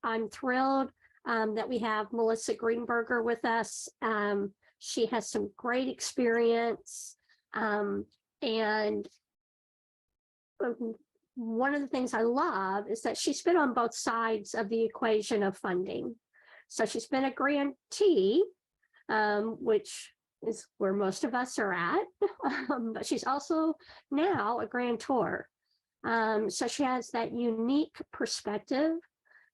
I'm thrilled that we have Melissa Greenberger with us. She has some great experience. And one of the things I love is that she's been on both sides of the equation of funding. So she's been a grantee, which is where most of us are at, but she's also now a grantor. So she has that unique perspective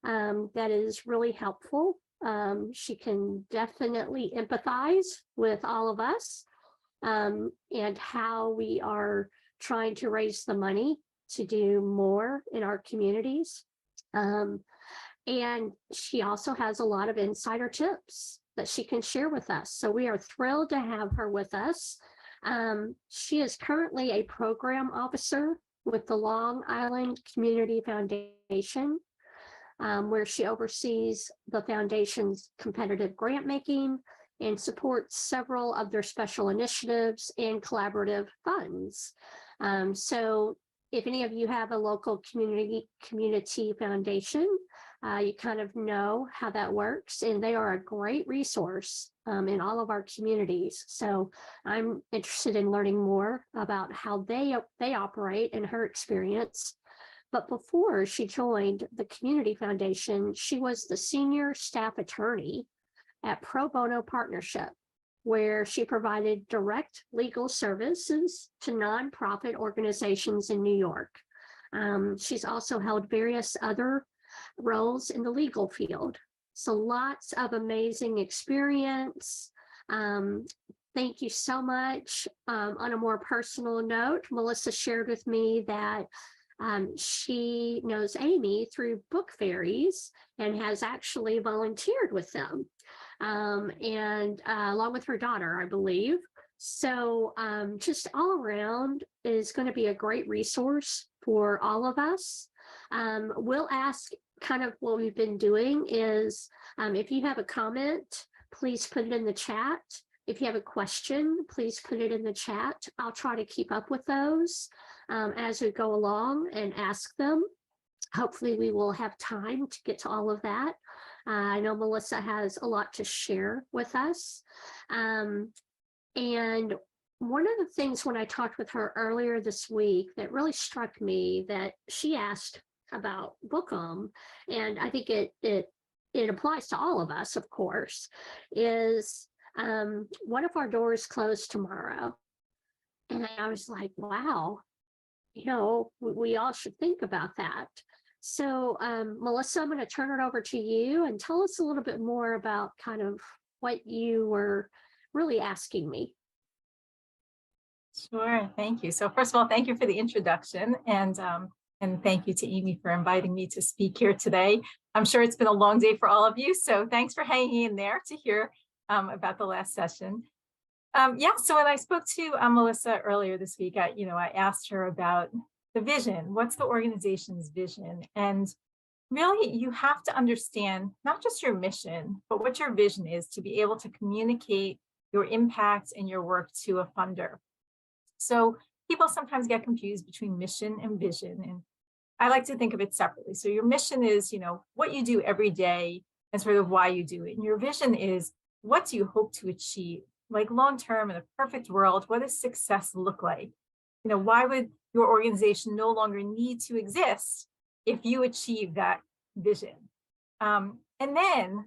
that is really helpful. She can definitely empathize with all of us and how we are trying to raise the money to do more in our communities. And she also has a lot of insider tips that she can share with us. So we are thrilled to have her with us. She is currently a program officer with the Long Island Community Foundation, where she oversees the foundation's competitive grant making and supports several of their special initiatives and collaborative funds. So if any of you have a local community foundation, you kind of know how that works, and they are a great resource in all of our communities. So I'm interested in learning more about how they operate and her experience. But before she joined the Community Foundation, she was the senior staff attorney at Pro Bono Partnership, where she provided direct legal services to nonprofit organizations in New York. She's also held various other roles in the legal field. So lots of amazing experience. Thank you so much. On a more personal note, Melissa shared with me that she knows Amy through book fairies and has actually volunteered with them, and along with her daughter, I believe. So just all around is going to be a great resource for all of us. We'll ask kind of what we've been doing is if you have a comment, please put it in the chat. If you have a question, please put it in the chat. I'll try to keep up with those as we go along and ask them. Hopefully we will have time to get to all of that. I know Melissa has a lot to share with us. And one of the things when I talked with her earlier this week that really struck me, that she asked about Bookum, and I think it applies to all of us, of course, is what if our doors close tomorrow? And I was like, wow, you know, we all should think about that. So Melissa, I'm going to turn it over to you and tell us a little bit more about kind of what you were really asking me. Sure, thank you. So first of all, thank you for the introduction, and thank you to Amy for inviting me to speak here today. I'm sure it's been a long day for all of you, so thanks for hanging in there to hear about the last session. Yeah, so when I spoke to Melissa earlier this week, I asked her about the vision. What's the organization's vision? And really, you have to understand not just your mission, but what your vision is to be able to communicate your impact and your work to a funder. So people sometimes get confused between mission and vision, and I like to think of it separately. So your mission is, what you do every day and sort of why you do it. And your vision is, what do you hope to achieve? Like long-term in a perfect world, what does success look like? Why would your organization no longer need to exist if you achieve that vision? And then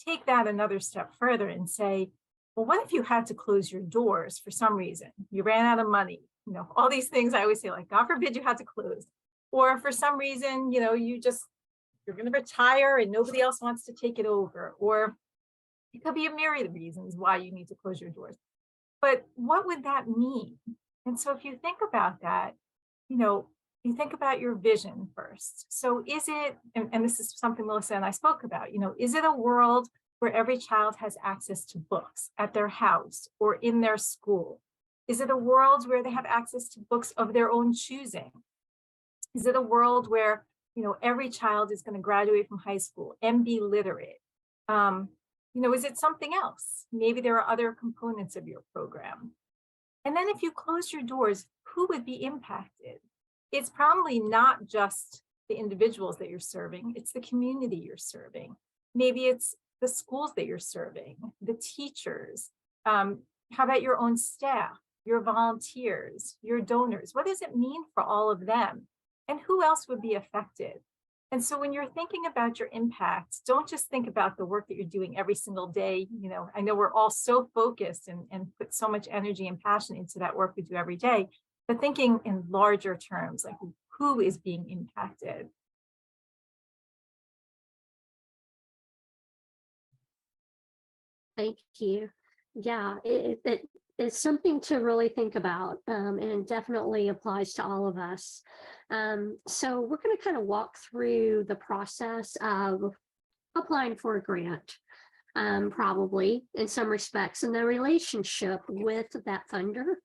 take that another step further and say, well, what if you had to close your doors for some reason? You ran out of money, all these things I always say, like, God forbid you had to close. Or for some reason, you're going to retire and nobody else wants to take it over. Or it could be a myriad of reasons why you need to close your doors. But what would that mean? And so if you think about that, you think about your vision first. So is it, and this is something Melissa and I spoke about, is it a world where every child has access to books at their house or in their school? Is it a world where they have access to books of their own choosing? Is it a world where, every child is going to graduate from high school and be literate? Is it something else? Maybe there are other components of your program. And then if you close your doors, who would be impacted? It's probably not just the individuals that you're serving. It's the community you're serving. Maybe it's the schools that you're serving, the teachers. How about your own staff, your volunteers, your donors? What does it mean for all of them? And who else would be affected? And so when you're thinking about your impact, don't just think about the work that you're doing every single day. I know we're all so focused and put so much energy and passion into that work we do every day, but thinking in larger terms, like who is being impacted? Thank you. Yeah, it's something to really think about, and definitely applies to all of us. So we're going to kind of walk through the process of applying for a grant, probably in some respects, and the relationship with that funder,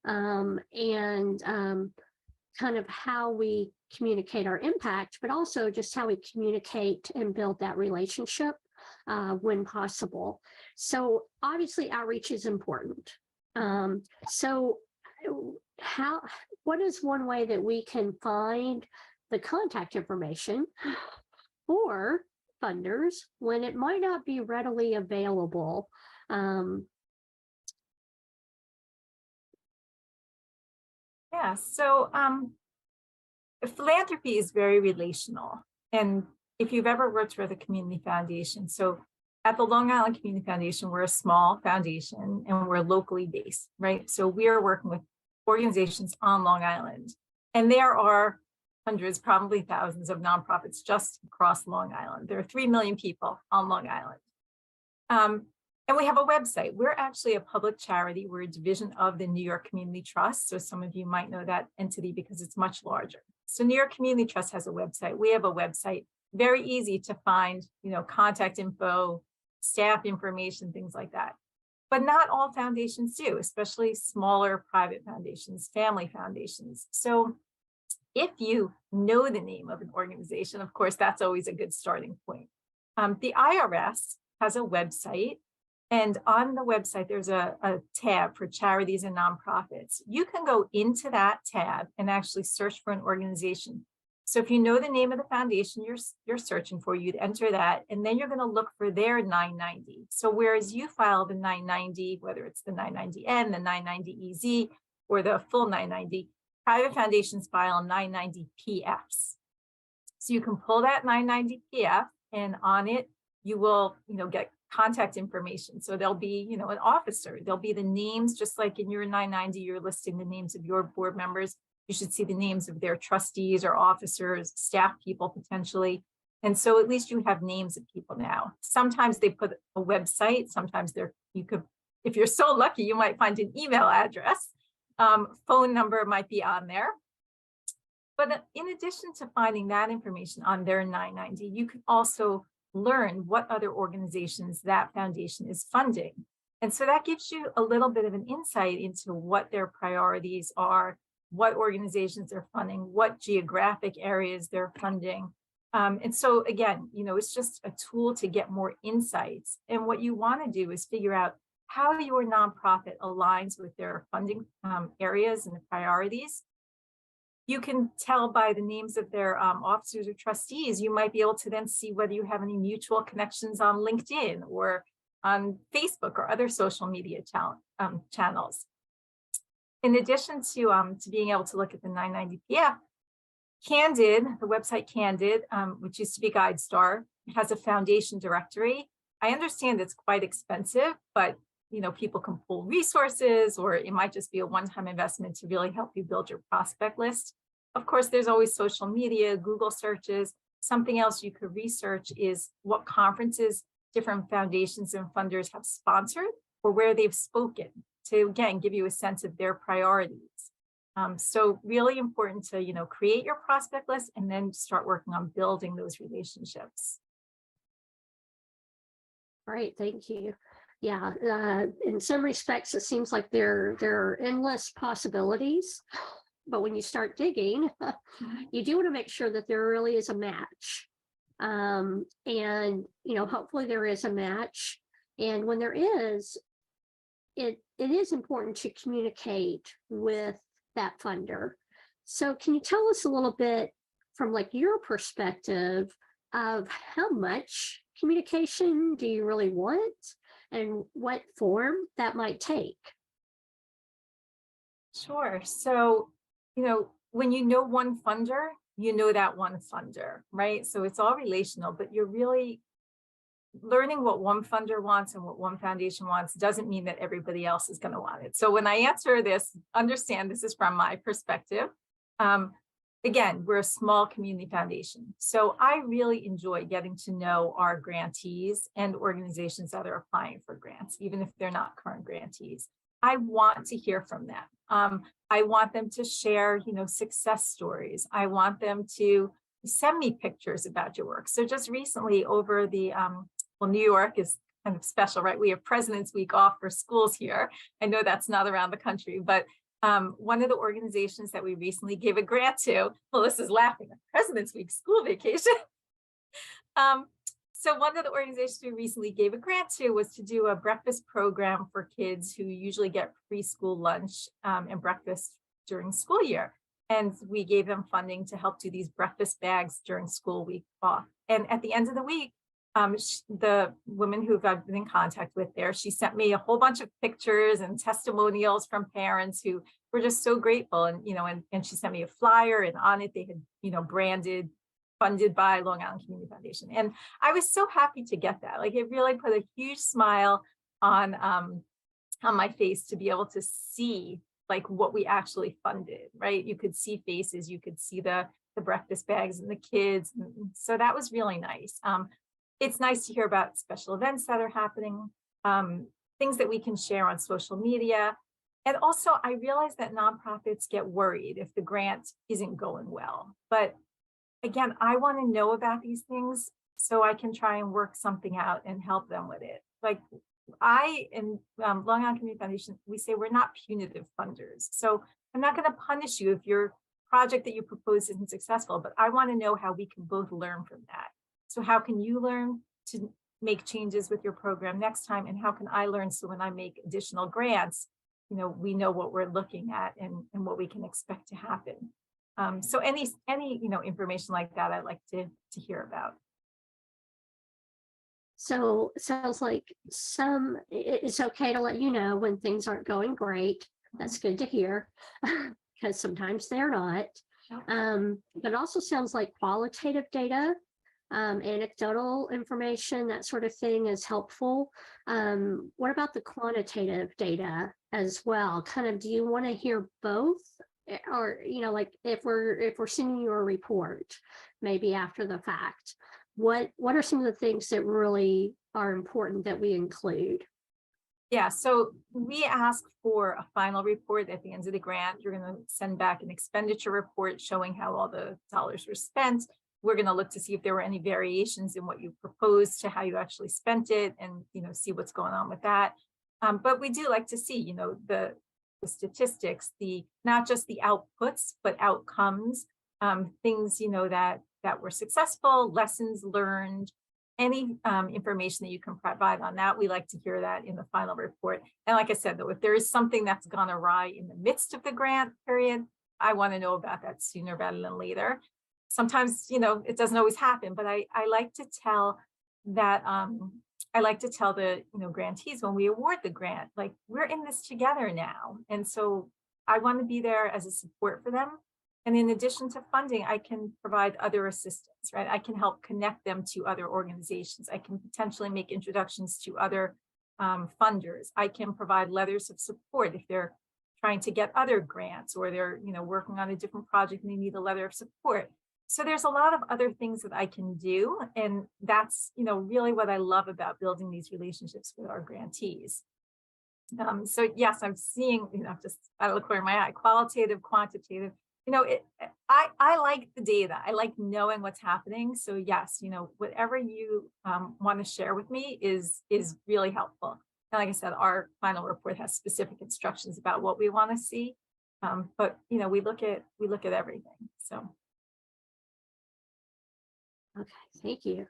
and kind of how we communicate our impact, but also just how we communicate and build that relationship when possible. So obviously outreach is important. So what is one way that we can find the contact information for funders when it might not be readily available? Yeah, so philanthropy is very relational. And if you've ever worked with a community foundation, so at the Long Island Community Foundation, we're a small foundation and we're locally based, right? So we are working with organizations on Long Island. And there are hundreds, probably thousands of nonprofits just across Long Island. There are 3 million people on Long Island. And we have a website. We're actually a public charity. We're a division of the New York Community Trust. So some of you might know that entity because it's much larger. So New York Community Trust has a website. We have a website. Very easy to find, contact info, staff information, things like that. But not all foundations do, especially smaller private foundations, family foundations. So if you know the name of an organization, of course, that's always a good starting point. The IRS has a website. And on the website, there's a tab for charities and nonprofits. You can go into that tab and actually search for an organization. So if you know the name of the foundation you're searching for, you'd enter that, and then you're going to look for their 990. So whereas you file the 990, whether it's the 990N, the 990EZ, or the full 990, private foundations file 990PFs. So you can pull that 990PF, and on it, you will, get contact information. So there'll be, an officer, there'll be the names, just like in your 990, you're listing the names of your board members. You should see the names of their trustees or officers, staff people potentially. And so at least you have names of people now. Sometimes they put a website, sometimes if you're so lucky, you might find an email address, phone number might be on there. But in addition to finding that information on their 990, you can also learn what other organizations that foundation is funding. And so that gives you a little bit of an insight into what their priorities are, what organizations they're funding, what geographic areas they're funding. And so again, it's just a tool to get more insights. And what you want to do is figure out how your nonprofit aligns with their funding areas and the priorities. You can tell by the names of their officers or trustees. You might be able to then see whether you have any mutual connections on LinkedIn or on Facebook or other social media channels. In addition to being able to look at the 990PF, Candid, the website Candid, which used to be GuideStar, has a foundation directory. I understand it's quite expensive, but people can pull resources, or it might just be a one-time investment to really help you build your prospect list. Of course, there's always social media, Google searches. Something else you could research is what conferences different foundations and funders have sponsored or where they've spoken to, again, give you a sense of their priorities. So really important to, create your prospect list and then start working on building those relationships. Great, thank you. Yeah, in some respects, it seems like there are endless possibilities, but when you start digging, you do want to make sure that there really is a match. And, hopefully there is a match. And when there is, it is important to communicate with that funder. So can you tell us a little bit from like your perspective of how much communication do you really want and what form that might take. Sure. So, when you know one funder, you know that one funder, right? So it's all relational, but you're really learning what one funder wants and what one foundation wants doesn't mean that everybody else is going to want it. So when I answer this, understand this is from my perspective. Again, we're a small community foundation. So I really enjoy getting to know our grantees and organizations that are applying for grants, even if they're not current grantees. I want to hear from them. I want them to share, success stories. I want them to send me pictures about your work. So just recently over the, New York is kind of special, right? We have President's Week off for schools here. I know that's not around the country, but one of the organizations that we recently gave a grant to, Melissa's laughing, President's Week school vacation. So one of the organizations we recently gave a grant to was to do a breakfast program for kids who usually get free school lunch and breakfast during school year. And we gave them funding to help do these breakfast bags during school week off. And at the end of the week, the woman who I've been in contact with there, she sent me a whole bunch of pictures and testimonials from parents who were just so grateful. And, and she sent me a flyer, and on it, they had, branded, funded by Long Island Community Foundation. And I was so happy to get that. Like, it really put a huge smile on my face to be able to see like what we actually funded, right? You could see faces, you could see the breakfast bags and the kids. And so that was really nice. It's nice to hear about special events that are happening, things that we can share on social media. And also, I realize that nonprofits get worried if the grant isn't going well. But again, I want to know about these things so I can try and work something out and help them with it. Like I and Long Island Community Foundation, we say we're not punitive funders. So I'm not going to punish you if your project that you propose isn't successful, but I want to know how we can both learn from that. So how can you learn to make changes with your program next time? And how can I learn so when I make additional grants, we know what we're looking at and what we can expect to happen. So any information like that, I'd like to hear about. So it sounds like it's okay to let you know when things aren't going great. That's good to hear, because sometimes they're not. But it also sounds like qualitative data, anecdotal information, that sort of thing is helpful. What about the quantitative data as well? Kind of, do you want to hear both? Or, like if we're sending you a report, maybe after the fact, what are some of the things that really are important that we include? Yeah, so we ask for a final report at the end of the grant. You're going to send back an expenditure report showing how all the dollars were spent. We're going to look to see if there were any variations in what you proposed to how you actually spent it, and see what's going on with that. But we do like to see, the statistics, not just the outputs, but outcomes, things, that were successful, lessons learned, any information that you can provide on that. We like to hear that in the final report. And like I said, though, if there is something that's gone awry in the midst of the grant period, I want to know about that sooner rather than later. Sometimes, it doesn't always happen, but I like to tell that, I like to tell the grantees when we award the grant, like, we're in this together now. And so I want to be there as a support for them. And in addition to funding, I can provide other assistance, right? I can help connect them to other organizations. I can potentially make introductions to other funders. I can provide letters of support if they're trying to get other grants, or they're working on a different project and they need a letter of support. So there's a lot of other things that I can do. And that's, really what I love about building these relationships with our grantees. So yes, I'm seeing, just out of the corner of my eye, qualitative, quantitative, I like the data. I like knowing what's happening. So yes, whatever you want to share with me is really helpful. And like I said, our final report has specific instructions about what we want to see. But we look at everything. So. Okay, thank you.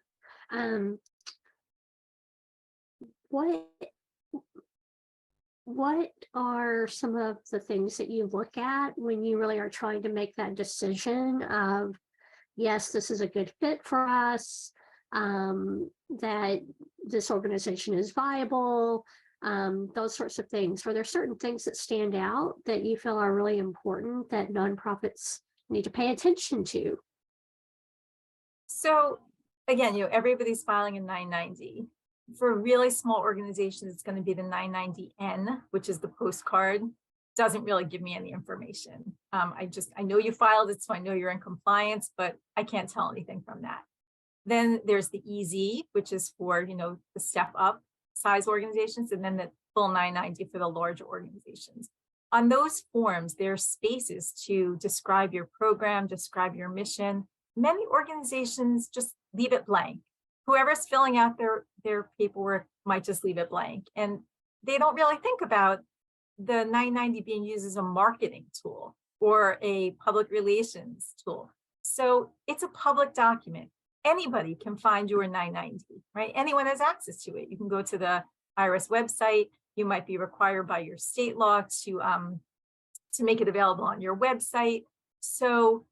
What are some of the things that you look at when you really are trying to make that decision of, yes, this is a good fit for us, that this organization is viable, those sorts of things? Are there certain things that stand out that you feel are really important that nonprofits need to pay attention to? So again, everybody's filing a 990. For really small organizations, it's going to be the 990N, which is the postcard. Doesn't really give me any information. I know you filed it, so I know you're in compliance, but I can't tell anything from that. Then there's the EZ, which is for, the step up size organizations, and then the full 990 for the larger organizations. On those forms, there are spaces to describe your program, describe your mission. Many organizations just leave it blank. Whoever's filling out their paperwork might just leave it blank. And they don't really think about the 990 being used as a marketing tool or a public relations tool. So it's a public document. Anybody can find your 990, right? Anyone has access to it. You can go to the IRS website. You might be required by your state law to make it available on your website. So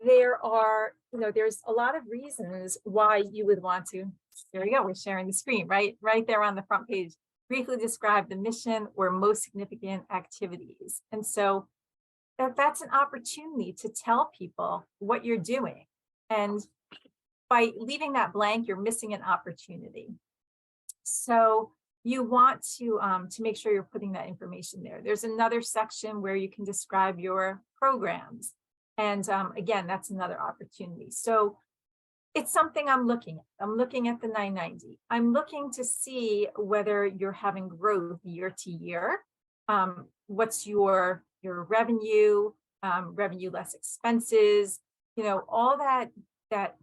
there are, there's a lot of reasons why you would want to, there you go, we're sharing the screen, right there on the front page, briefly describe the mission or most significant activities. And so that's an opportunity to tell people what you're doing. And by leaving that blank, you're missing an opportunity. So you want to make sure you're putting that information there. There's another section where you can describe your programs. And again, that's another opportunity. So it's something I'm looking at. I'm looking at the 990. I'm looking to see whether you're having growth year to year. What's your revenue, revenue less expenses, all that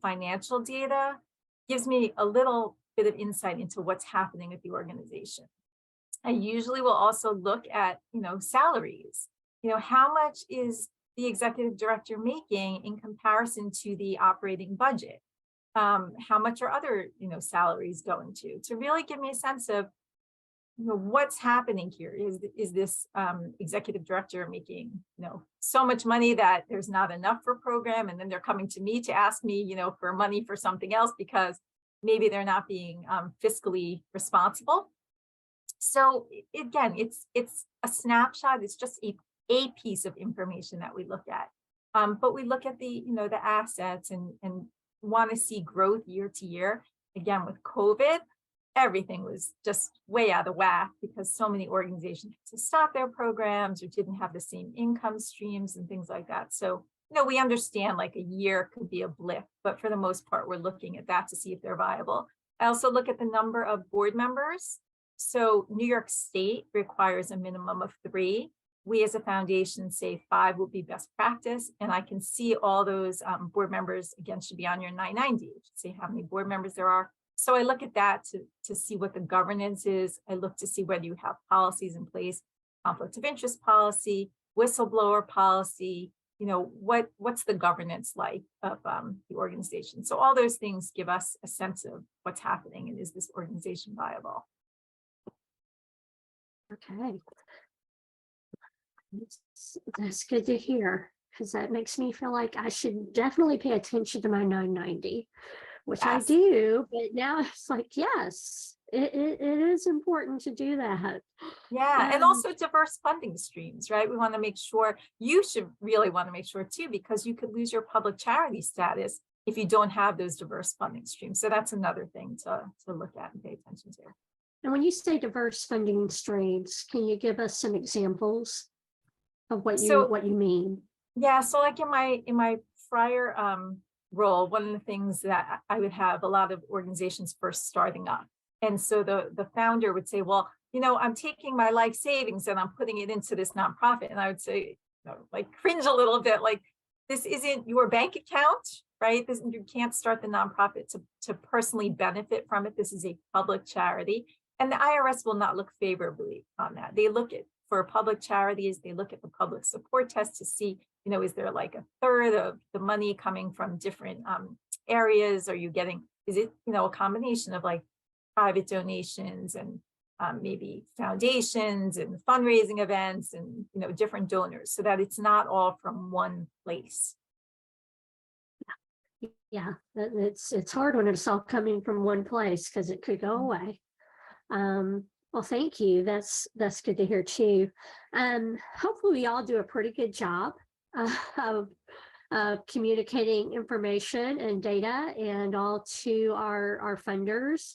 financial data gives me a little bit of insight into what's happening with the organization. I usually will also look at, salaries. How much is the executive director making in comparison to the operating budget? How much are other, salaries going to really give me a sense of, what's happening here? Is this executive director making, so much money that there's not enough for program, and then they're coming to me to ask me, for money for something else because maybe they're not being fiscally responsible. So again, it's a snapshot. It's just a piece of information that we look at, but we look at the the assets and want to see growth year to year. Again, with COVID, everything was just way out of whack because so many organizations had to stop their programs or didn't have the same income streams and things like that. So, we understand like a year could be a blip, but for the most part, we're looking at that to see if they're viable. I also look at the number of board members. So New York State requires a minimum of 3. We as a foundation say 5 would be best practice. And I can see all those board members, again, should be on your 990, see how many board members there are. So I look at that to see what the governance is. I look to see whether you have policies in place, conflict of interest policy, whistleblower policy, what's the governance like of the organization. So all those things give us a sense of what's happening and is this organization viable. Okay. That's good to hear, because that makes me feel like I should definitely pay attention to my 990, which Yes. I do, but now it's like, yes, it is important to do that. Yeah, and also diverse funding streams, right? We want to make sure, you should really want to make sure too, because you could lose your public charity status if you don't have those diverse funding streams. So that's another thing to look at and pay attention to. And when you say diverse funding streams, can you give us some examples of what you mean? Yeah, so like in my prior role, one of the things that I would have a lot of organizations first starting up. And so the founder would say, well, I'm taking my life savings and I'm putting it into this nonprofit. And I would say, like cringe a little bit, like, this isn't your bank account, right? You can't start the nonprofit to personally benefit from it. This is a public charity. And the IRS will not look favorably on that. They look at, for public charities, they look at the public support test to see, is there like a third of the money coming from different areas? Are you getting, is it, a combination of like private donations and maybe foundations and fundraising events and, different donors, so that it's not all from one place. Yeah, it's hard when it's all coming from one place because it could go away. Well, thank you. That's good to hear too. Hopefully we all do a pretty good job of communicating information and data and all to our funders.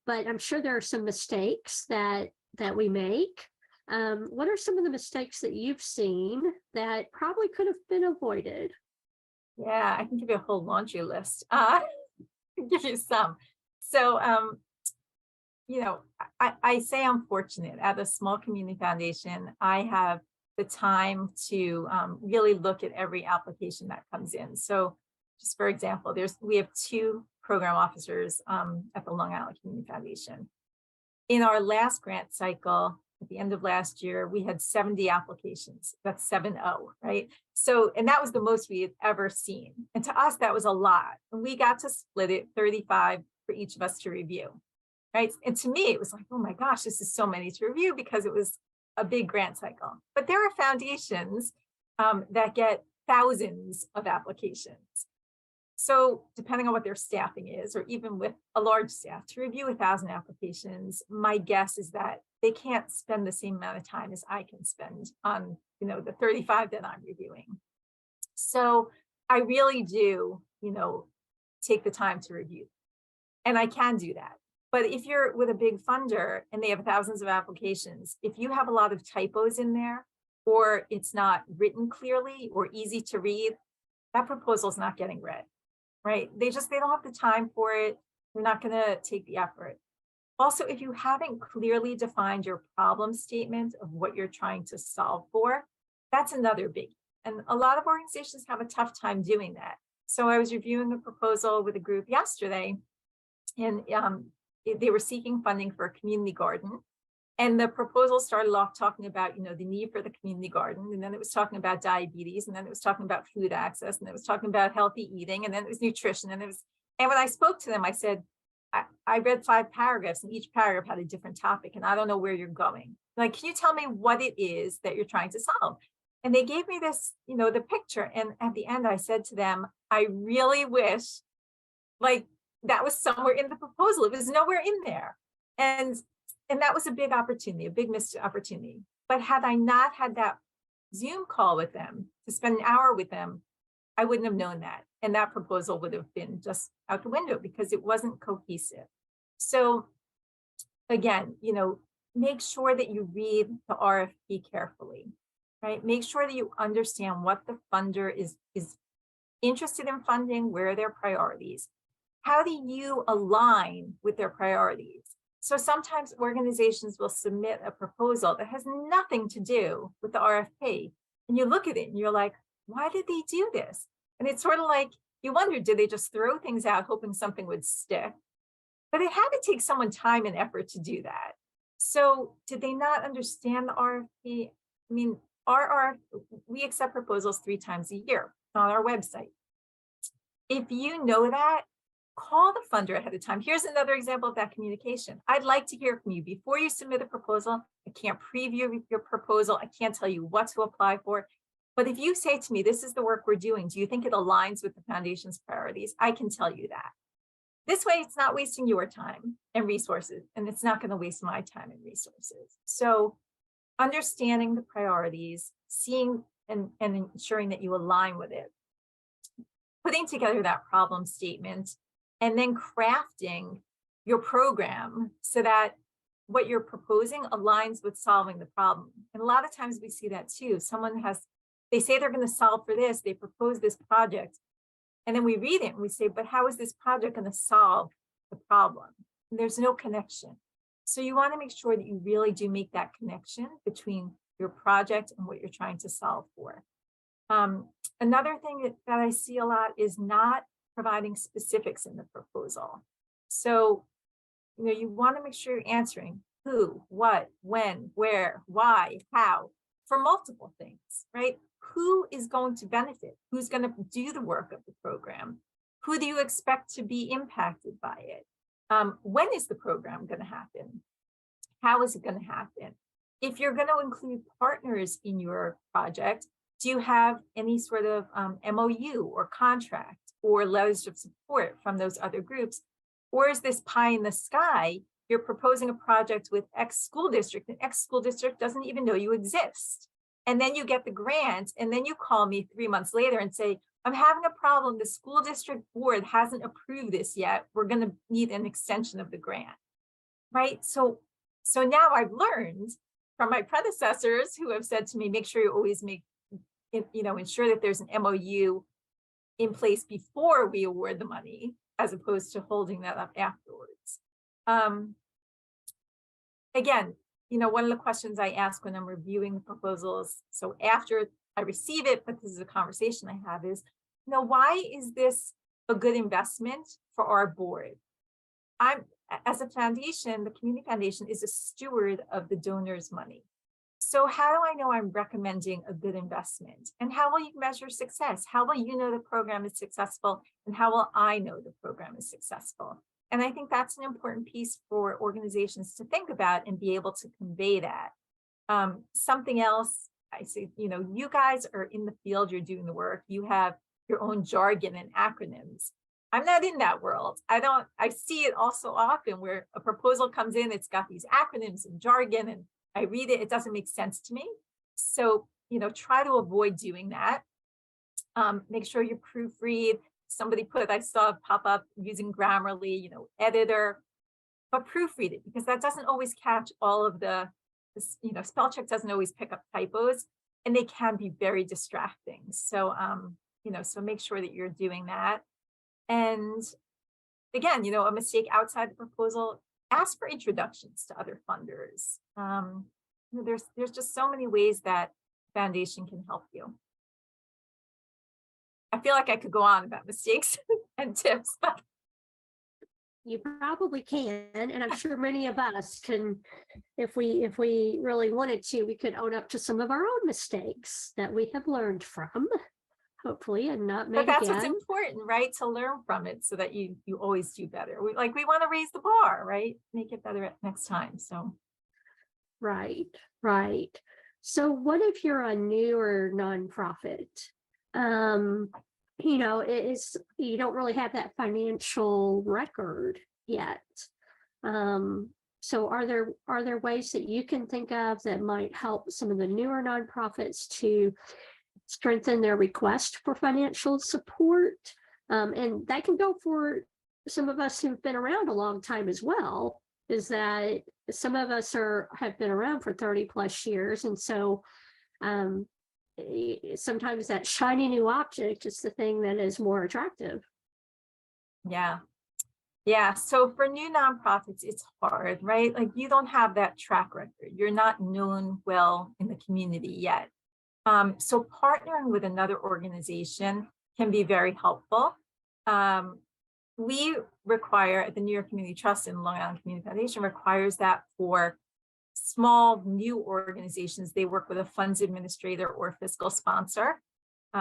But I'm sure there are some mistakes that we make. What are some of the mistakes that you've seen that probably could have been avoided? Yeah, I can give you a whole laundry list. Give you some. So, I say I'm fortunate. At a small community foundation, I have the time to really look at every application that comes in. So, just for example, we have 2 program officers at the Long Island Community Foundation. In our last grant cycle, at the end of last year, we had 70 applications. That's 70, right? So, and that was the most we had ever seen. And to us, that was a lot. And we got to split it 35 for each of us to review, right? And to me, it was like, oh my gosh, this is so many to review because it was a big grant cycle. But there are foundations that get thousands of applications. So depending on what their staffing is, or even with a large staff, to review 1,000 applications, my guess is that they can't spend the same amount of time as I can spend on, the 35 that I'm reviewing. So I really do, take the time to review. And I can do that. But if you're with a big funder and they have thousands of applications, if you have a lot of typos in there, or it's not written clearly or easy to read, that proposal is not getting read. Right? They don't have the time for it. They're not going to take the effort. Also, if you haven't clearly defined your problem statement of what you're trying to solve for, that's another big. And a lot of organizations have a tough time doing that. So I was reviewing a proposal with a group yesterday, and they were seeking funding for a community garden. And the proposal started off talking about, the need for the community garden. And then it was talking about diabetes. And then it was talking about food access. And it was talking about healthy eating. And then it was nutrition. And when I spoke to them, I said, I read 5 paragraphs and each paragraph had a different topic. And I don't know where you're going. Like, can you tell me what it is that you're trying to solve? And they gave me this, the picture. And at the end, I said to them, I really wish like that was somewhere in the proposal. It was nowhere in there. And that was a big opportunity, a big missed opportunity. But had I not had that Zoom call with them, to spend an hour with them, I wouldn't have known that. And that proposal would have been just out the window because it wasn't cohesive. So again, make sure that you read the RFP carefully, right? Make sure that you understand what the funder is interested in funding, where are their priorities. How do you align with their priorities? So sometimes organizations will submit a proposal that has nothing to do with the RFP. And you look at it and you're like, why did they do this? And it's sort of like, you wonder, did they just throw things out hoping something would stick? But it had to take someone time and effort to do that. So did they not understand the RFP? I mean, we accept proposals 3 times a year on our website. If you know that, call the funder ahead of time. Here's another example of that communication. I'd like to hear from you before you submit a proposal. I can't preview your proposal. I can't tell you what to apply for. But if you say to me, this is the work we're doing, do you think it aligns with the foundation's priorities? I can tell you that. This way, it's not wasting your time and resources, and it's not going to waste my time and resources. So understanding the priorities, seeing and ensuring that you align with it, putting together that problem statement, and then crafting your program so that what you're proposing aligns with solving the problem. And a lot of times we see that too. They say they're going to solve for this, they propose this project, and then we read it and we say, but how is this project going to solve the problem? And there's no connection. So you want to make sure that you really do make that connection between your project and what you're trying to solve for. Another thing that I see a lot is not providing specifics in the proposal. So, you want to make sure you're answering who, what, when, where, why, how, for multiple things, right? Who is going to benefit? Who's going to do the work of the program? Who do you expect to be impacted by it? When is the program going to happen? How is it going to happen? If you're going to include partners in your project, do you have any sort of MOU or contract? or letters of support from those other groups? Or is this pie in the sky? You're proposing a project with X school district, and X school district doesn't even know you exist. And then you get the grant, and then you call me 3 months later and say, I'm having a problem. The school district board hasn't approved this yet. We're going to need an extension of the grant, right? So now I've learned from my predecessors who have said to me, make sure you always ensure that there's an MOU in place before we award the money, as opposed to holding that up afterwards. Again, one of the questions I ask when I'm reviewing the proposals, so after I receive it, but this is a conversation I have, is, why is this a good investment for our board? As a foundation, the Community Foundation is a steward of the donor's money. So how do I know I'm recommending a good investment? And how will you measure success? How will you know the program is successful? And how will I know the program is successful? And I think that's an important piece for organizations to think about and be able to convey that. Something else, I see, you guys are in the field, you're doing the work, you have your own jargon and acronyms. I'm not in that world. I see it also often where a proposal comes in, it's got these acronyms and jargon, and I read it, it doesn't make sense to me. So, try to avoid doing that. Make sure you proofread. Somebody I saw pop up using Grammarly, editor, but proofread it, because that doesn't always catch all of spell check doesn't always pick up typos, and they can be very distracting. So, so make sure that you're doing that. And again, a mistake outside the proposal, ask for introductions to other funders. There's just so many ways that foundation can help you. I feel like I could go on about mistakes and tips, but you probably can, and I'm sure many of us can, if we really wanted to, we could own up to some of our own mistakes that we have learned from, hopefully, and not make that's again. what's important, right? To learn from it so that you always do better. We want to raise the bar, right? Make it better next time. So right. So what if you're a newer nonprofit? You don't really have that financial record yet. So are there ways that you can think of that might help some of the newer nonprofits to strengthen their request for financial support? And that can go for some of us who've been around a long time as well, is that some of us have been around for 30 plus years. And so sometimes that shiny new object is the thing that is more attractive. Yeah. So for new nonprofits, it's hard, right? Like, you don't have that track record. You're not known well in the community yet. So partnering with another organization can be very helpful. We require at the New York Community Trust and Long Island Community Foundation requires that for small new organizations. They work with a funds administrator or fiscal sponsor.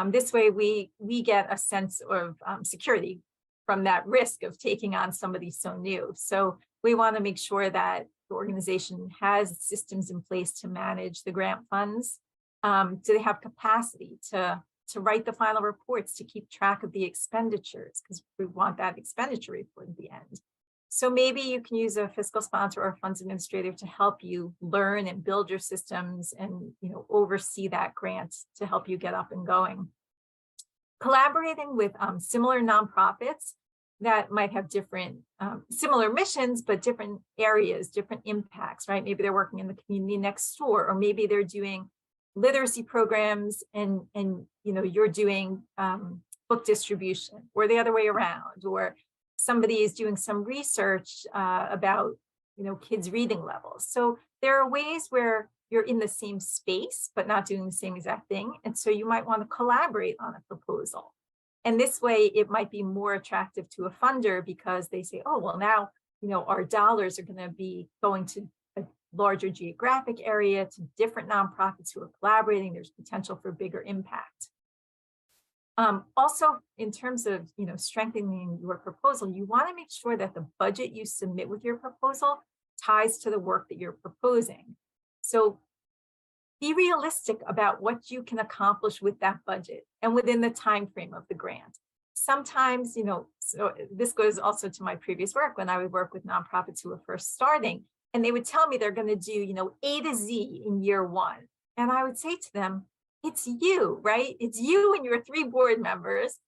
This way we get a sense of security from that risk of taking on somebody so new. So we want to make sure that the organization has systems in place to manage the grant funds. Do they have capacity to write the final reports, to keep track of the expenditures, because we want that expenditure report at the end. So maybe you can use a fiscal sponsor or a funds administrator to help you learn and build your systems and oversee that grant to help you get up and going. Collaborating with similar nonprofits that might have different similar missions, but different areas, different impacts, right? Maybe they're working in the community next door, or maybe they're doing literacy programs and you're doing book distribution, or the other way around, or somebody is doing some research about kids' reading levels. So there are ways where you're in the same space but not doing the same exact thing, and so you might want to collaborate on a proposal. And this way it might be more attractive to a funder, because they say, oh well, now our dollars are going to be going to a larger geographic area, to different nonprofits who are collaborating. There's potential for bigger impact. Also, in terms of strengthening your proposal, you want to make sure that the budget you submit with your proposal ties to the work that you're proposing. So be realistic about what you can accomplish with that budget and within the time frame of the grant. sometimes, so this goes also to my previous work when I would work with nonprofits who were first starting, and they would tell me they're going to do, A to Z in year one. And I would say to them, it's you, right? It's you and your 3 board members.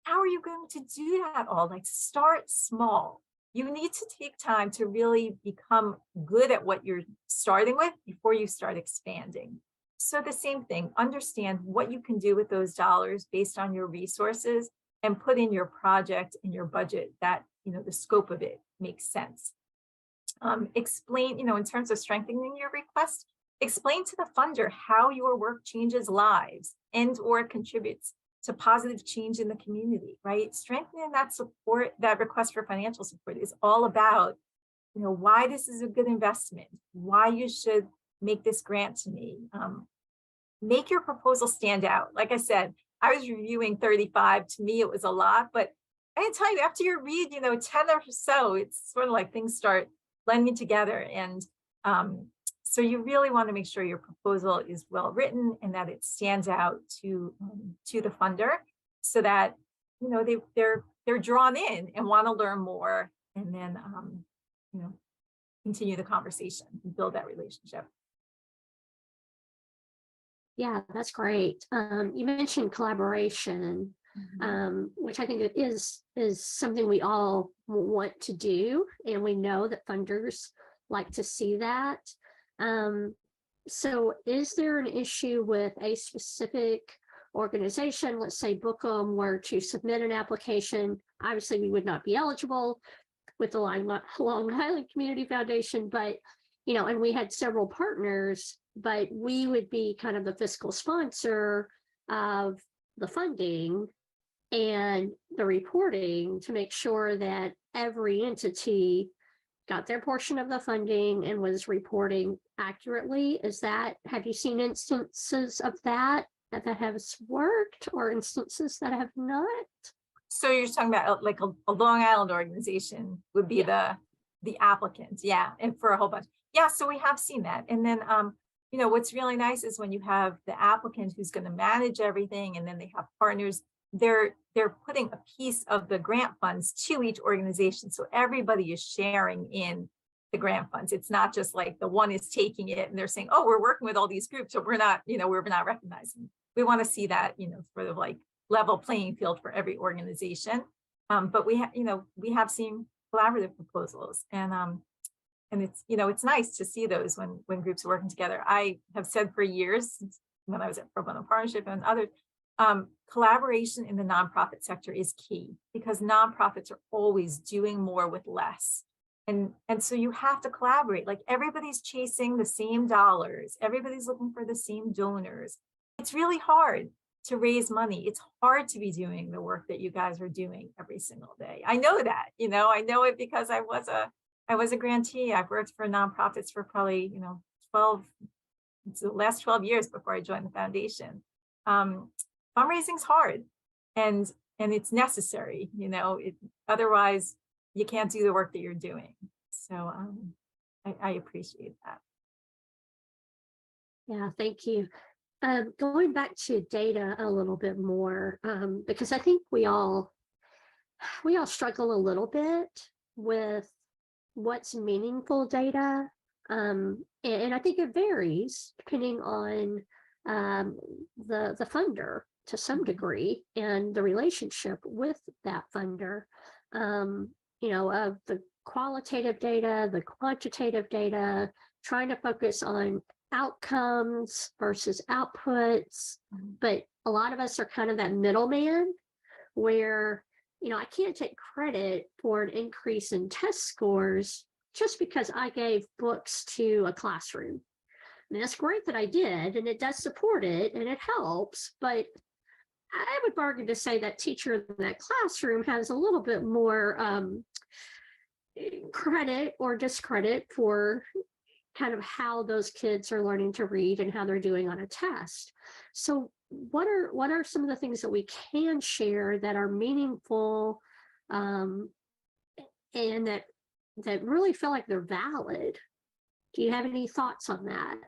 How are you going to do that all? Like, start small. You need to take time to really become good at what you're starting with before you start expanding. So the same thing, understand what you can do with those dollars based on your resources and put in your project and your budget that, the scope of it makes sense. Explain, in terms of strengthening your request, explain to the funder how your work changes lives and or contributes to positive change in the community, right? Strengthening that support, that request for financial support is all about, why this is a good investment, why you should make this grant to me. Make your proposal stand out. Like I said, I was reviewing 35. To me, it was a lot, but I can tell you after you read, 10 or so, it's sort of like things start blending together. And so you really want to make sure your proposal is well written and that it stands out to the funder, so that they're drawn in and want to learn more, and then continue the conversation and build that relationship. Yeah, that's great. You mentioned collaboration, which I think is something we all want to do, and we know that funders like to see that. So is there an issue with a specific organization, let's say Bookham, were to submit an application? Obviously, we would not be eligible with the Long Island Community Foundation, but, and we had several partners, but we would be kind of the fiscal sponsor of the funding and the reporting to make sure that every entity got their portion of the funding and was reporting accurately. Have you seen instances of that has worked, or instances that have not? So you're talking about like a Long Island organization would be the applicant. Yeah. And for a whole bunch. Yeah. So we have seen that. And then, what's really nice is when you have the applicant who's going to manage everything, and then they have partners, they're putting a piece of the grant funds to each organization. So everybody is sharing in the grant funds. It's not just like the one is taking it and they're saying, oh, we're working with all these groups, so we're not recognizing. We want to see that, sort of like level playing field for every organization. But we have seen collaborative proposals, and it's nice to see those when groups are working together. I have said for years, when I was at Pro Bono Partnership and others, collaboration in the nonprofit sector is key, because nonprofits are always doing more with less. And so you have to collaborate. Like, everybody's chasing the same dollars. Everybody's looking for the same donors. It's really hard to raise money. It's hard to be doing the work that you guys are doing every single day. I know that, I know it because I was a grantee. I've worked for nonprofits for probably, the last 12 years before I joined the foundation. Fundraising's hard, and it's necessary, otherwise you can't do the work that you're doing. So I appreciate that. Yeah, thank you. Going back to data a little bit more, because I think we all struggle a little bit with what's meaningful data. And I think it varies depending on the funder to some degree, and the relationship with that funder, of the qualitative data, the quantitative data, trying to focus on outcomes versus outputs. But a lot of us are kind of that middleman where, I can't take credit for an increase in test scores just because I gave books to a classroom. And that's great that I did, and it does support it and it helps, but I would bargain to say that teacher in that classroom has a little bit more credit or discredit for kind of how those kids are learning to read and how they're doing on a test. So what are some of the things that we can share that are meaningful, and that really feel like they're valid? Do you have any thoughts on that?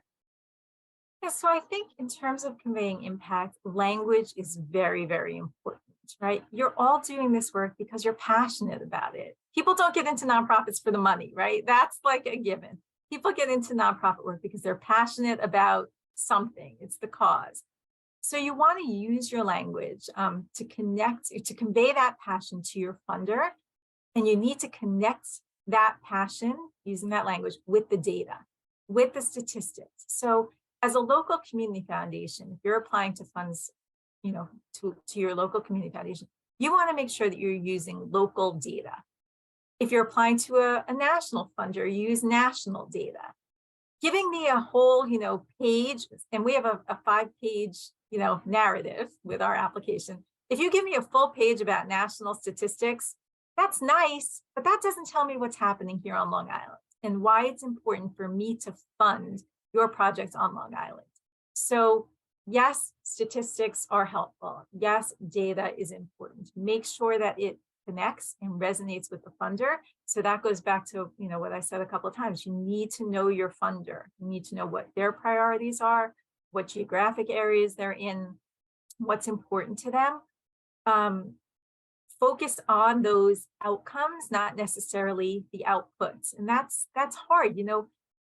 Yeah, so I think in terms of conveying impact, language is very, very important. right? You're all doing this work because you're passionate about it. People don't get into nonprofits for the money, right? That's like a given. People get into nonprofit work because they're passionate about something. It's the cause. So you want to use your language to convey that passion to your funder, and you need to connect that passion using that language with the data, with the statistics. So as a local community foundation, if you're applying to funds, to your local community foundation, you want to make sure that you're using local data. If you're applying to a national funder, use national data. Giving me a whole, page, and we have a 5-page, narrative with our application. If you give me a full page about national statistics, that's nice, but that doesn't tell me what's happening here on Long Island and why it's important for me to fund your project on Long Island. So yes, statistics are helpful. Yes, data is important. Make sure that it connects and resonates with the funder. So that goes back to, what I said a couple of times. You need to know your funder. You need to know what their priorities are, what geographic areas they're in, what's important to them. Focus on those outcomes, not necessarily the outputs. And that's hard.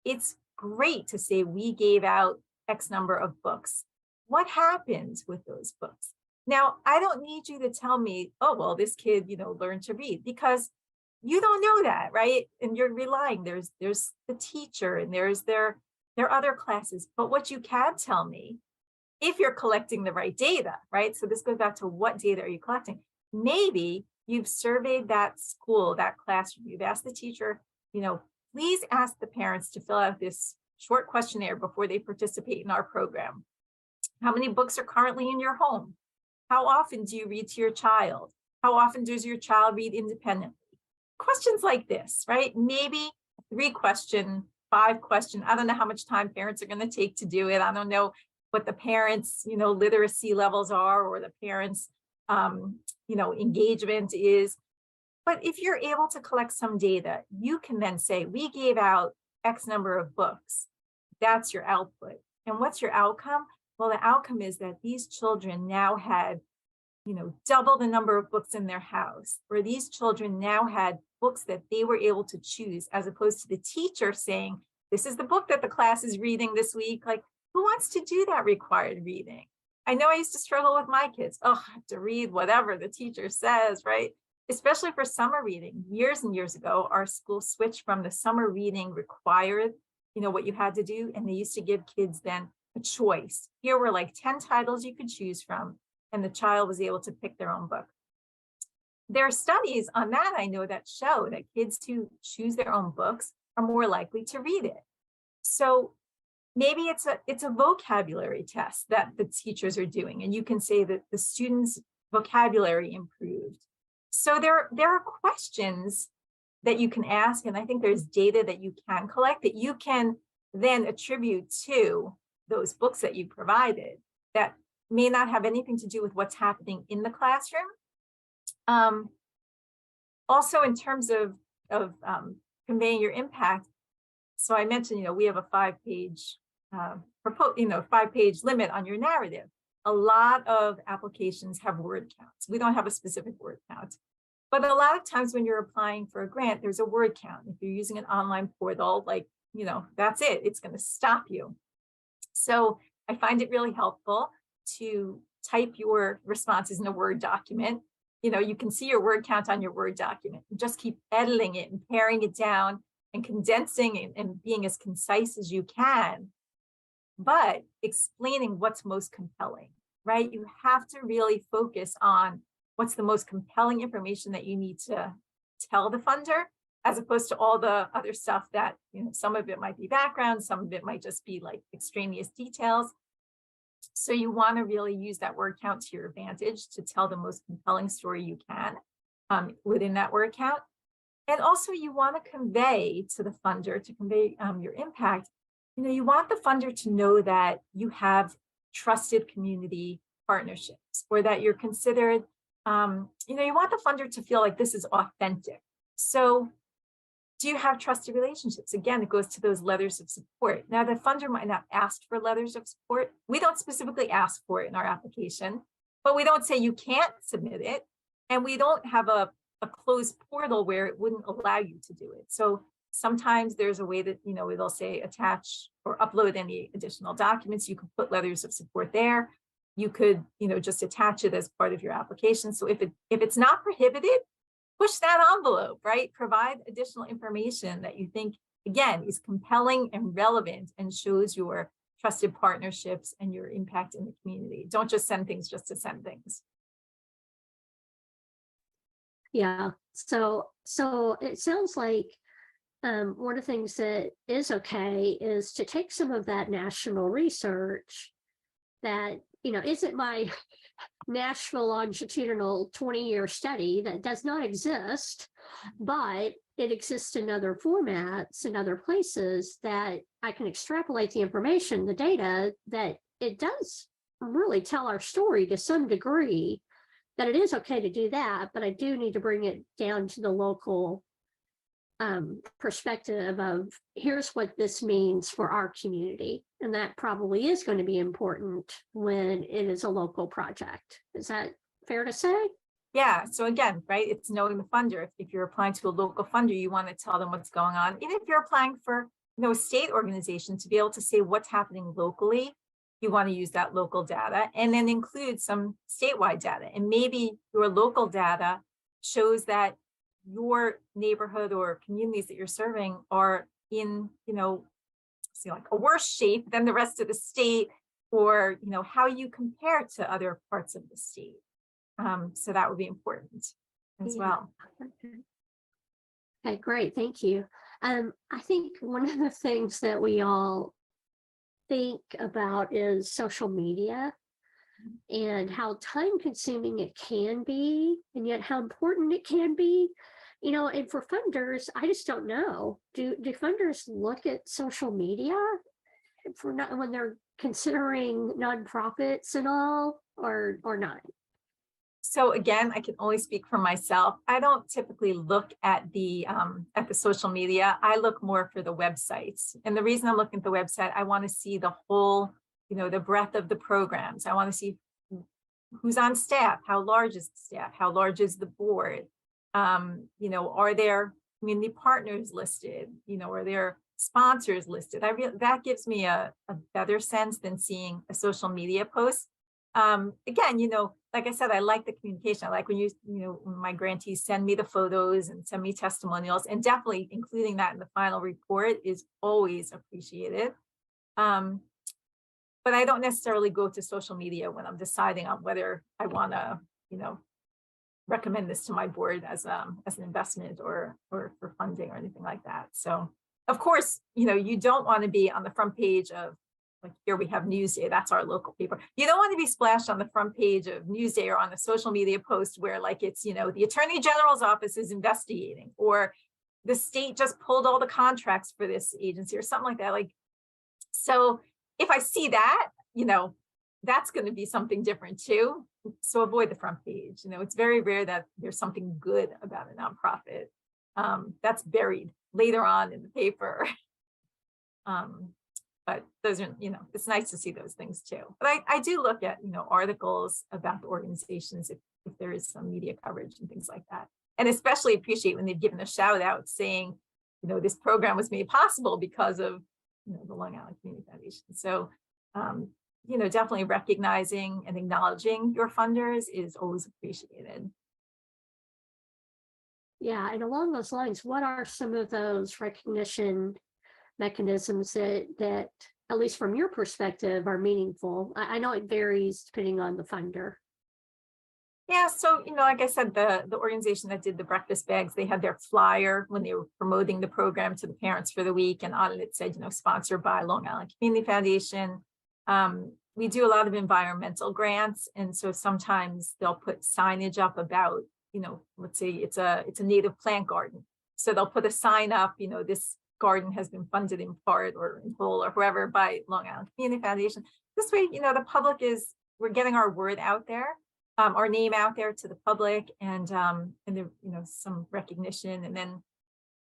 It's great to say we gave out X number of books. What happens with those books? Now, I don't need you to tell me, oh, well, this kid, learned to read, because you don't know that, right? And you're relying, there's the teacher and there's their other classes. But what you can tell me, if you're collecting the right data, right? So this goes back to what data are you collecting? Maybe you've surveyed that school, that classroom, you've asked the teacher, please ask the parents to fill out this short questionnaire before they participate in our program. How many books are currently in your home? How often do you read to your child? How often does your child read independently? Questions like this, right? Maybe 3-question, 5-question. I don't know how much time parents are going to take to do it. I don't know what the parents, literacy levels are, or the parents, engagement is. But if you're able to collect some data, you can then say, we gave out X number of books. That's your output. And what's your outcome? Well, the outcome is that these children now had, double the number of books in their house, or these children now had books that they were able to choose, as opposed to the teacher saying, this is the book that the class is reading this week. Like, who wants to do that required reading? I know I used to struggle with my kids. Oh, I have to read whatever the teacher says, right? Especially for summer reading. Years and years ago, our school switched from the summer reading required, what you had to do. And they used to give kids then a choice. Here were like 10 titles you could choose from, and the child was able to pick their own book. There are studies on that, I know, that show that kids who choose their own books are more likely to read it. So maybe it's a vocabulary test that the teachers are doing, and you can say that the students' vocabulary improved. So there are questions that you can ask, and I think there's data that you can collect that you can then attribute to those books that you provided that may not have anything to do with what's happening in the classroom. Also, in terms of conveying your impact, so I mentioned, we have a 5-page 5-page limit on your narrative. A lot of applications have word counts. We don't have a specific word count, but a lot of times when you're applying for a grant, there's a word count. If you're using an online portal, that's it. It's going to stop you. So I find it really helpful to type your responses in a Word document. You can see your word count on your Word document. Just keep editing it and paring it down and condensing and being as concise as you can, but explaining what's most compelling, right? You have to really focus on what's the most compelling information that you need to tell the funder, as opposed to all the other stuff that, some of it might be background, some of it might just be like extraneous details. So you want to really use that word count to your advantage to tell the most compelling story you can within that word count. And also you want to convey to the funder, to convey your impact, you want the funder to know that you have trusted community partnerships, or that you're considered, you want the funder to feel like this is authentic. So do you have trusted relationships? Again, it goes to those letters of support. Now, the funder might not ask for letters of support. We don't specifically ask for it in our application, but we don't say you can't submit it. And we don't have a closed portal where it wouldn't allow you to do it. So sometimes there's a way that, it'll say attach or upload any additional documents. You could put letters of support there. You could, just attach it as part of your application. So if it's not prohibited, push that envelope, right? Provide additional information that you think, again, is compelling and relevant and shows your trusted partnerships and your impact in the community. Don't just send things just to send things. Yeah, so it sounds like one of the things that is okay is to take some of that national research that, isn't my national longitudinal 20-year study that does not exist, but it exists in other formats and other places that I can extrapolate the information, the data, that it does really tell our story to some degree, that it is okay to do that, but I do need to bring it down to the local perspective of here's what this means for our community. And that probably is going to be important when it is a local project. Is that fair to say? Yeah. So again, right, it's knowing the funder. If you're applying to a local funder, you want to tell them what's going on. Even if you're applying for, a state organization, to be able to say what's happening locally, you want to use that local data and then include some statewide data. And maybe your local data shows that your neighborhood or communities that you're serving are in, like a worse shape than the rest of the state, or, how you compare to other parts of the state. So that would be important as well. Okay, great. Thank you. I think one of the things that we all think about is social media and how time consuming it can be, and yet how important it can be. And for funders, I just don't know. Do funders look at social media for not when they're considering nonprofits and all, or not? So again, I can only speak for myself. I don't typically look at the social media. I look more for the websites. And the reason I'm looking at the website, I want to see the whole, the breadth of the programs. I want to see who's on staff, how large is the staff, how large is the board. Are there community partners listed? Are there sponsors listed? That gives me a better sense than seeing a social media post. Again, like I said, I like the communication. I like when when my grantees send me the photos and send me testimonials, and definitely including that in the final report is always appreciated. But I don't necessarily go to social media when I'm deciding on whether I want to, recommend this to my board as an investment or for funding or anything like that. So of course, you don't want to be on the front page of, like, here we have Newsday, that's our local paper. You don't want to be splashed on the front page of Newsday or on a social media post where, like, it's, the Attorney General's office is investigating, or the state just pulled all the contracts for this agency or something like that. Like, so if I see that, that's going to be something different too. So avoid the front page. It's very rare that there's something good about a nonprofit that's buried later on in the paper. But those are, it's nice to see those things too. But I do look at, articles about the organizations if there is some media coverage and things like that. And especially appreciate when they've given a shout out saying, this program was made possible because of, the Long Island Community Foundation. So, definitely recognizing and acknowledging your funders is always appreciated. Yeah, and along those lines, what are some of those recognition mechanisms that at least from your perspective are meaningful? I know it varies depending on the funder. Yeah, so like I said, the organization that did the breakfast bags, they had their flyer when they were promoting the program to the parents for the week, and on it said, sponsored by Long Island Community Foundation. We do a lot of environmental grants, and so sometimes they'll put signage up about, let's say it's a native plant garden, so they'll put a sign up, this garden has been funded in part or in full or whoever by Long Island Community Foundation. This way, the public we're getting our word out there, our name out there to the public, and there, some recognition. And then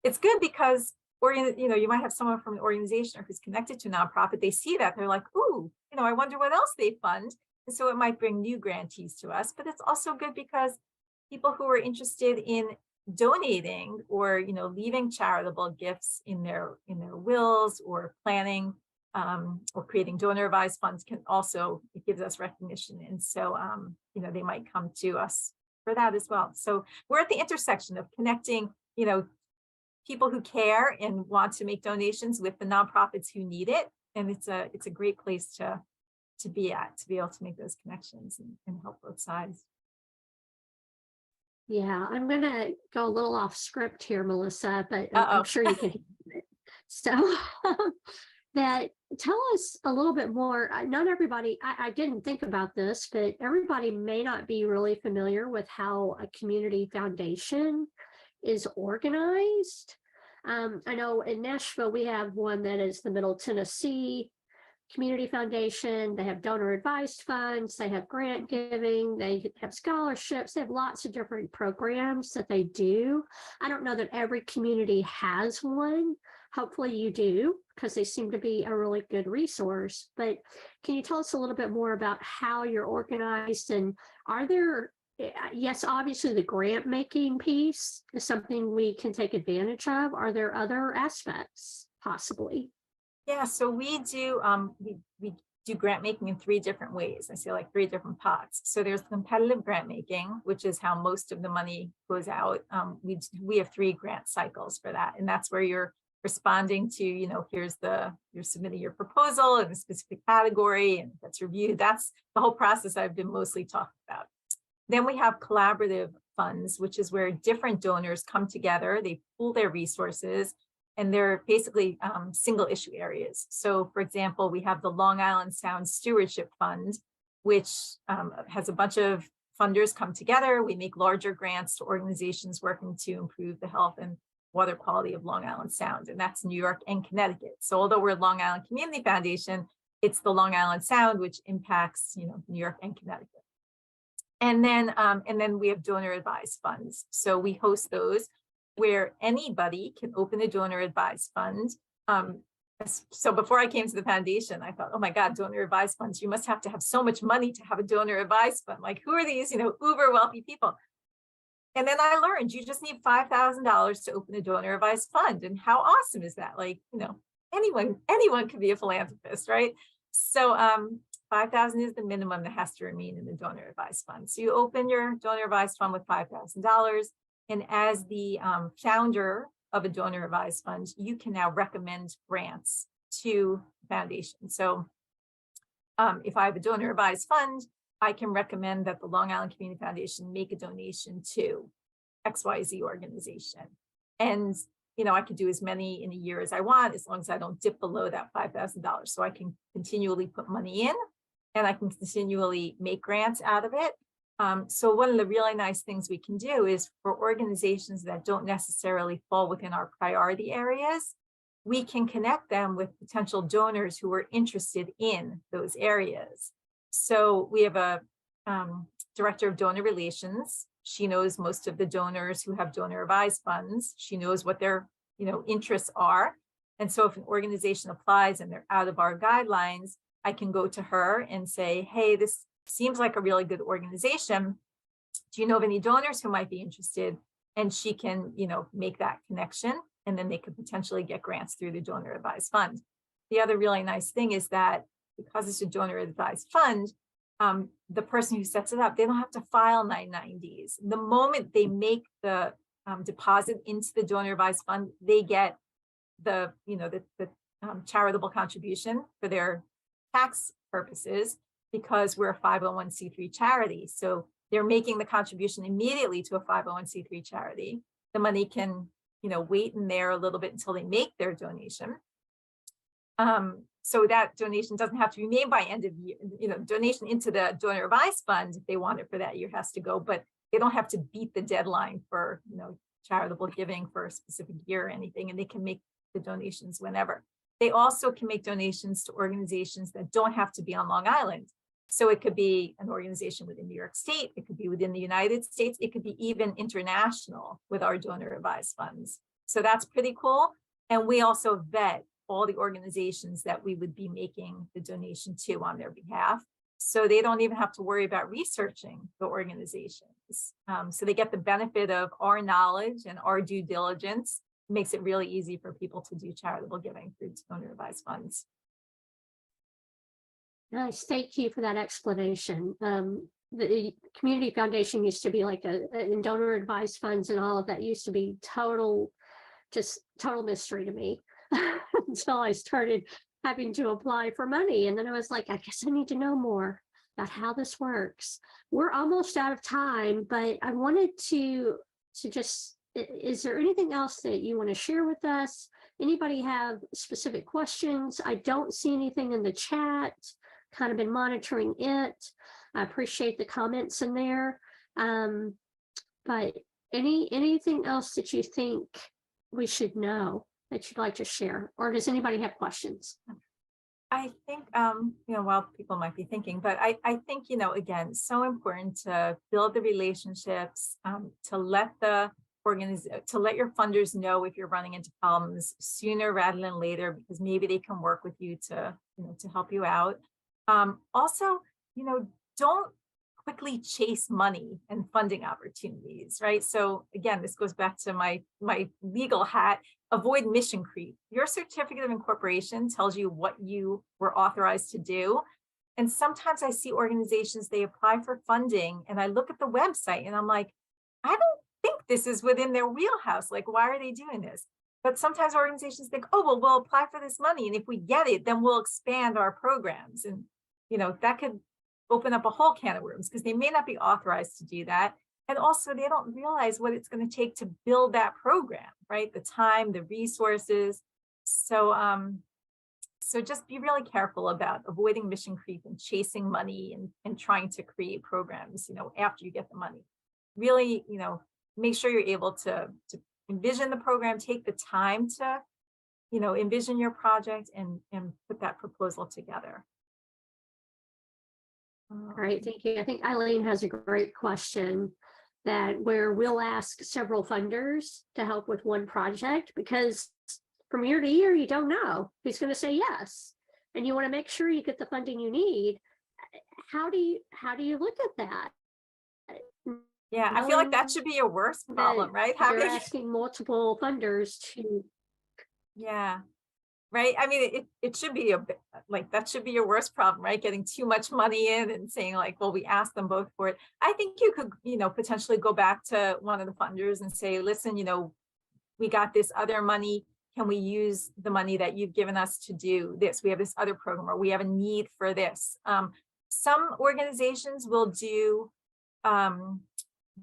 it's good because, you might have someone from an organization who's connected to a nonprofit. They see that, they're like, ooh, I wonder what else they fund. And so it might bring new grantees to us, but it's also good because people who are interested in donating or, leaving charitable gifts in their wills or planning or creating donor advised funds can also, it gives us recognition. And so, they might come to us for that as well. So we're at the intersection of connecting, people who care and want to make donations with the nonprofits who need it. And it's a great place to be at, to be able to make those connections and help both sides. Yeah, I'm gonna go a little off script here, Melissa, but Uh-oh. I'm sure you can handle it. So that tell us a little bit more. Not everybody, I didn't think about this, but everybody may not be really familiar with how a community foundation is organized. I know in Nashville, we have one that is the Middle Tennessee Community Foundation. They have donor advised funds, they have grant giving, they have scholarships, they have lots of different programs that they do. I don't know that every community has one. Hopefully you do, because they seem to be a really good resource. But can you tell us a little bit more about how you're organized, and are there, yes, obviously the grant making piece is something we can take advantage of. Are there other aspects possibly? Yeah, so we do we do grant making in 3 different ways. I say like 3 different pots. So there's competitive grant making, which is how most of the money goes out. We have 3 grant cycles for that, and that's where you're responding to, you're submitting your proposal in a specific category, and that's reviewed. That's the whole process I've been mostly talking about. Then we have collaborative funds, which is where different donors come together, they pool their resources, and they're basically single issue areas. So for example, we have the Long Island Sound Stewardship Fund, which has a bunch of funders come together. We make larger grants to organizations working to improve the health and water quality of Long Island Sound, and that's New York and Connecticut. So although we're Long Island Community Foundation, it's the Long Island Sound, which impacts, New York and Connecticut. And then we have donor advised funds. So we host those where anybody can open a donor advised fund. So before I came to the foundation, I thought, oh my God, donor advised funds, you must have to have so much money to have a donor advised fund. Like, who are these, uber wealthy people? And then I learned you just need $5,000 to open a donor advised fund. And how awesome is that? Like, anyone can be a philanthropist, right? So 5,000 is the minimum that has to remain in the donor advised fund. So you open your donor advised fund with $5,000. And as the founder of a donor advised fund, you can now recommend grants to the foundation. So if I have a donor advised fund, I can recommend that the Long Island Community Foundation make a donation to XYZ organization. And, I could do as many in a year as I want, as long as I don't dip below that $5,000. So I can continually put money in, and I can continually make grants out of it. So one of the really nice things we can do is for organizations that don't necessarily fall within our priority areas, we can connect them with potential donors who are interested in those areas. So we have a director of donor relations. She knows most of the donors who have donor advised funds. She knows what their interests are. And so if an organization applies and they're out of our guidelines, I can go to her and say, hey, this seems like a really good organization. Do you know of any donors who might be interested? And she can, make that connection, and then they could potentially get grants through the donor advised fund. The other really nice thing is that because it's a donor advised fund, the person who sets it up, they don't have to file 990s. The moment they make the deposit into the donor advised fund, they get the charitable contribution for their tax purposes, because we're a 501c3 charity. So they're making the contribution immediately to a 501c3 charity. The money can, wait in there a little bit until they make their donation. So that donation doesn't have to be made by end of year, donation into the donor advised fund, if they want it for that year, has to go, but they don't have to beat the deadline for, charitable giving for a specific year or anything, and they can make the donations whenever. They also can make donations to organizations that don't have to be on Long Island. So it could be an organization within New York State, it could be within the United States, it could be even international with our donor advised funds. So that's pretty cool. And we also vet all the organizations that we would be making the donation to on their behalf. So they don't even have to worry about researching the organizations. So they get the benefit of our knowledge and our due diligence. It makes it really easy for people to do charitable giving through donor advised funds. Nice, thank you for that explanation. The community foundation used to be like a donor advised funds, and all of that used to be just total mystery to me until I started having to apply for money. And then I was like, I guess I need to know more about how this works. We're almost out of time, but I wanted to just, is there anything else that you want to share with us? Anybody have specific questions? I don't see anything in the chat. Kind of been monitoring it. I appreciate the comments in there. But anything else that you think we should know that you'd like to share, or does anybody have questions? I think, well, people might be thinking, but I think, again, so important to build the relationships, to let to let your funders know if you're running into problems sooner rather than later, because maybe they can work with you to help you out. Also, don't quickly chase money and funding opportunities, right? So again, this goes back to my legal hat. Avoid mission creep. Your certificate of incorporation tells you what you were authorized to do. And sometimes I see organizations, they apply for funding and I look at the website and I'm like, I don't think this is within their wheelhouse. Like, why are they doing this? But sometimes organizations think, oh, well, we'll apply for this money. And if we get it, then we'll expand our programs. And, that could open up a whole can of worms because they may not be authorized to do that. And also they don't realize what it's going to take to build that program, right? The time, the resources. So, so just be really careful about avoiding mission creep and chasing money and trying to create programs, after you get the money. Really, make sure you're able to envision the program, take the time to, envision your project and put that proposal together. Great, thank you. I think Eileen has a great question where we'll ask several funders to help with one project, because from year to year, you don't know who's going to say yes. And you want to make sure you get the funding you need. How do you look at that? Yeah, I feel like that should be your worst problem, right? You're asking multiple funders to. Yeah, right. I mean, it should be that should be your worst problem, right? Getting too much money in and saying like, well, we asked them both for it. I think you could, potentially go back to one of the funders and say, listen, we got this other money. Can we use the money that you've given us to do this? We have this other program, or we have a need for this. Some organizations will do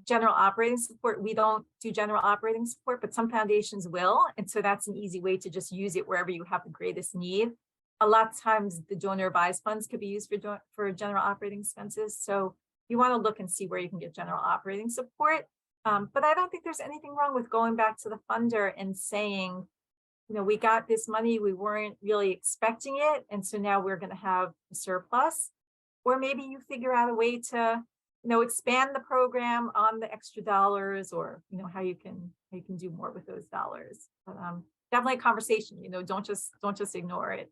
general operating support. We don't do general operating support, but some foundations will. And so that's an easy way to just use it wherever you have the greatest need. A lot of times the donor advised funds could be used for general operating expenses. So you want to look and see where you can get general operating support. But I don't think there's anything wrong with going back to the funder and saying, we got this money, we weren't really expecting it. And so now we're going to have a surplus. Or maybe you figure out a way to expand the program on the extra dollars, or how you can do more with those dollars. But definitely a conversation. Don't just ignore it.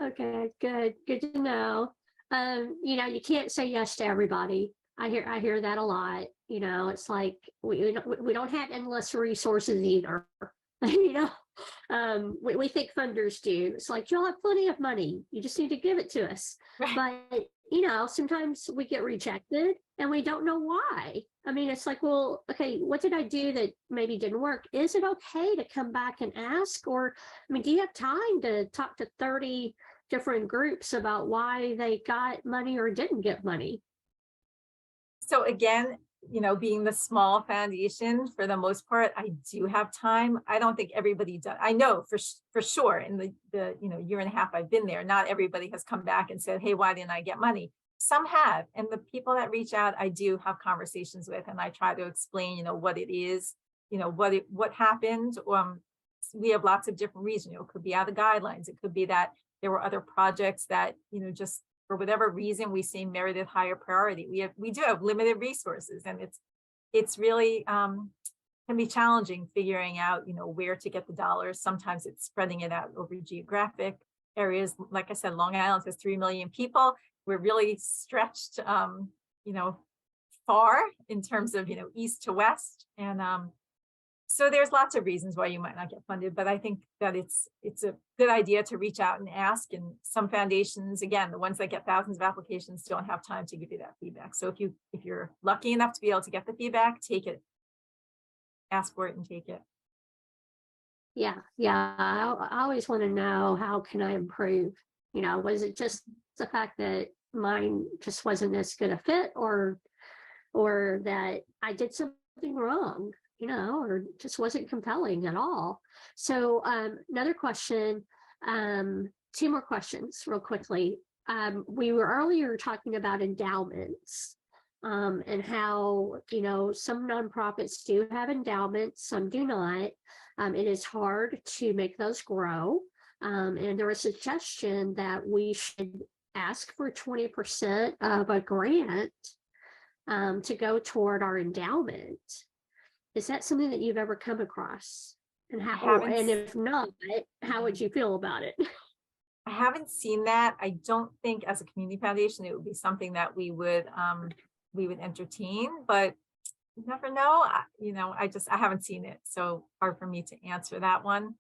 Okay, good to know. You can't say yes to everybody. I hear that a lot. It's like we don't have endless resources either. We think funders do. It's like, you'll have plenty of money, you just need to give it to us. Right. But sometimes we get rejected and we don't know why. I mean, it's like, well, okay, what did I do that maybe didn't work? Is it okay to come back and ask? Or, I mean, do you have time to talk to 30 different groups about why they got money or didn't get money? So again, being the small foundation, for the most part, I do have time. I don't think everybody does. I know for sure in the year and a half I've been there, not everybody has come back and said, hey, why didn't I get money? Some have. And the people that reach out, I do have conversations with, and I try to explain, what it is, what happened. We have lots of different reasons. It could be out of guidelines. It could be that there were other projects that, just for whatever reason we see merited higher priority. We do have limited resources, and it's really can be challenging figuring out, where to get the dollars. Sometimes it's spreading it out over geographic areas, like I said, Long Island has 3 million people. We're really stretched, you know, far in terms of, you know, east to west. And so there's lots of reasons why you might not get funded, but I think that it's a good idea to reach out and ask. And some foundations, again, the ones that get thousands of applications don't have time to give you that feedback. So if you're lucky enough to be able to get the feedback, take it, ask for it and take it. Yeah, yeah. I always want to know, how can I improve? You know, was it just the fact that mine just wasn't as good a fit, or that I did something wrong, you know, or just wasn't compelling at all? So another question, two more questions real quickly. We were earlier talking about endowments, and how, you know, some nonprofits do have endowments, some do not. It is hard to make those grow. And there was a suggestion that we should ask for 20% of a grant to go toward our endowment. Is that something that you've ever come across? And and if not, how would you feel about it? I haven't seen that. I don't think as a community foundation, it would be something that we would entertain, but you never know. You know, I haven't seen it. So hard for me to answer that one.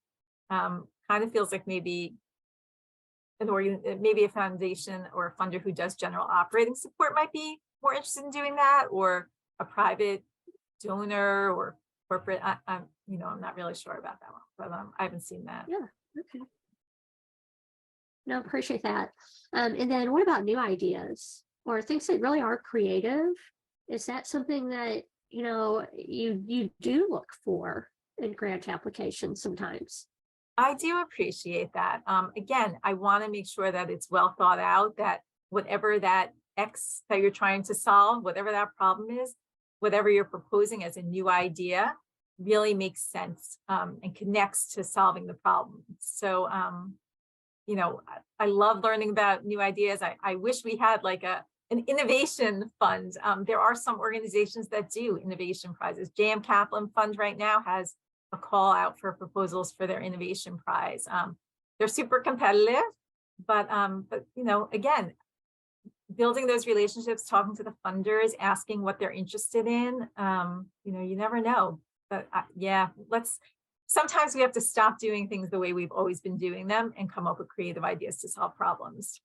Kind of feels like maybe maybe a foundation or a funder who does general operating support might be more interested in doing that, or a private donor or corporate. You know, I'm not really sure about that one, but I haven't seen that. Yeah. Okay. No, appreciate that. And then what about new ideas or things that really are creative? Is that something that, you know, you do look for in grant applications sometimes? I do appreciate that. Again, I want to make sure that it's well thought out, that whatever that X that you're trying to solve, whatever that problem is, whatever you're proposing as a new idea, really makes sense and connects to solving the problem. So, you know, I love learning about new ideas. I wish we had like an innovation fund. There are some organizations that do innovation prizes. J.M. Kaplan Fund right now has a call out for proposals for their innovation prize. They're super competitive, but you know, again, building those relationships, talking to the funders, asking what they're interested in. You know, you never know. But yeah, sometimes we have to stop doing things the way we've always been doing them and come up with creative ideas to solve problems.